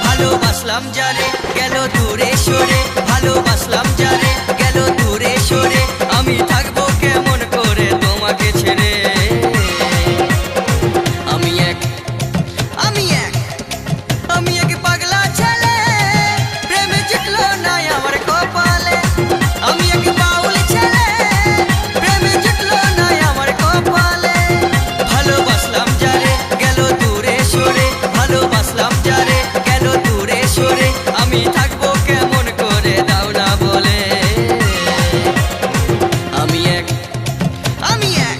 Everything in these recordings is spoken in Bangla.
ভালোবাসলাম যারে গেল দূরে সরে, ভালোবাসলাম যারে গেল দূরে সরে, আমি থাকবো কেমন করে তোমাকে ছেড়ে। আমি এক আমি এক আমি এক পাগলা ছেলে, প্রেমে জিতলো না আমার কপালে। আমি এক বাউল ছেলে, প্রেমে জিতলো না আমার কপালে। ভালোবাসলাম যারে গেল দূরে সরে, ভালোবাসলাম যারে গেল দূরে সরে, আমি থাকবো কেমন করে দাও না বলে। আমি এক আমি এক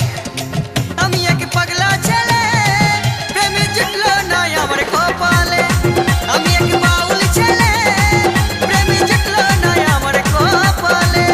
আমি এক পাগলা ছেলে, প্রেমে জিতলো না আমার কপালে। আমি এক বাউল ছেলে, প্রেমে জিতলো না আমার কপালে।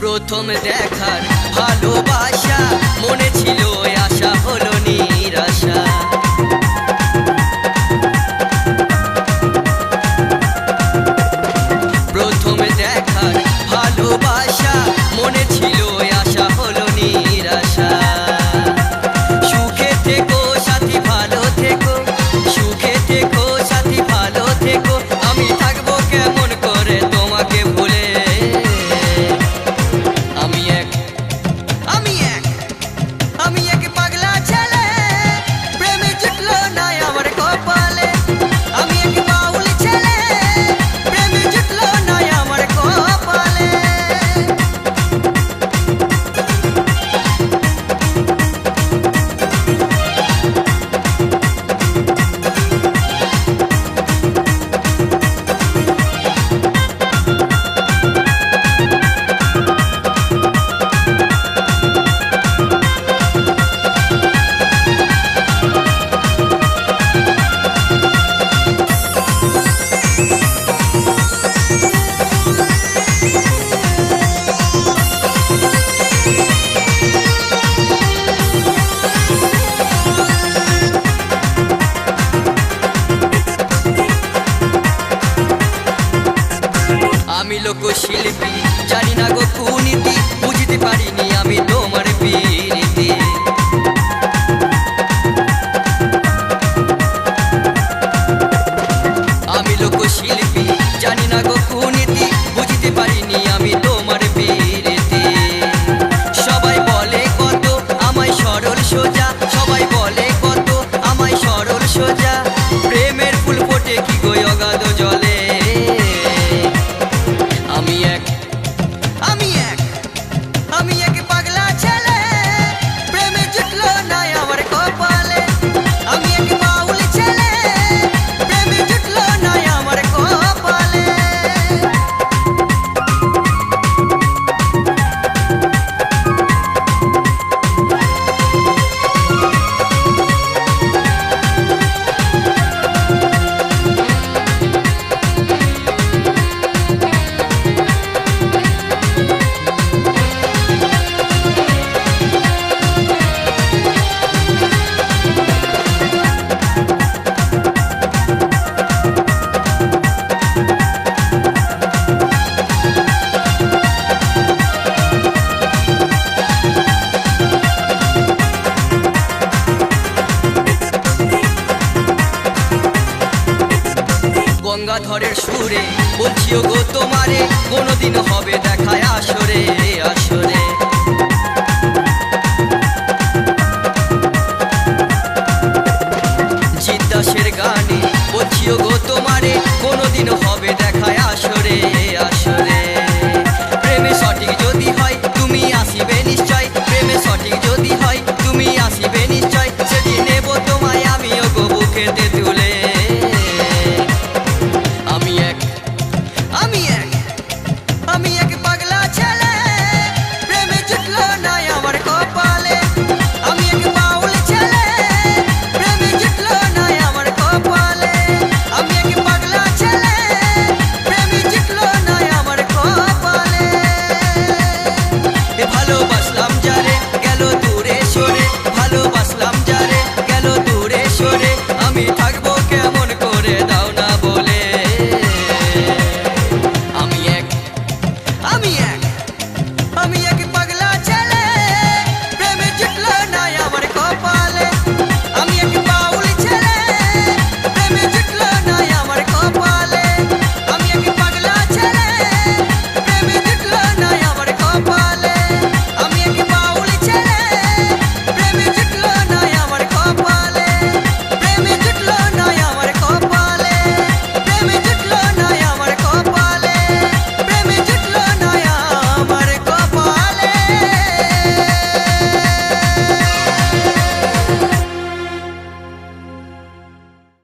প্রথম দেখার ভালোবাসা মনে ছিল আশা হলো নিরাশা। প্রথম দেখার ভালোবাসা মনে ছিল আশা হলো নিরাশা। সুখে থেকো সাথী ভালো থেকো, সুখে থেকো সাথী ভালো থেকো, আমি থাকবো কেমন করে তোমাকে ভুলে। আমি এক আমি এক পাগলা ছেলে, প্রেমে জিতলো না আমার কপালে। আমি এক বাউল ছেলে, প্রেমে জিতলো না আমার কপালে। আমি লোকশিল্পী জানি না গো কুনীতি, বুঝতে পারিনি আমি তোমার প্রীতি। আমি লোকশিল্পী জানি না গো কুনীতি, বুঝতে পারিনি আমি তোমার প্রীতি। সবাই বলে কত আমায় সরল সোজা, সবাই বলে কত আমায় সরল সোজা, প্রেমের ফুল ফোটে কি গো অগাধ জলে। আমি এক আমি এক পাগলা ছেলে, প্রেমে জিতলো না আমার কপালে। আমি এক বাউল ছেলে, প্রেমে জিতলো না আমার কপালে। গঙ্গাধরের সুরে বলছি ও গো তোমারে কোনোদিন হবে দেখায় আসো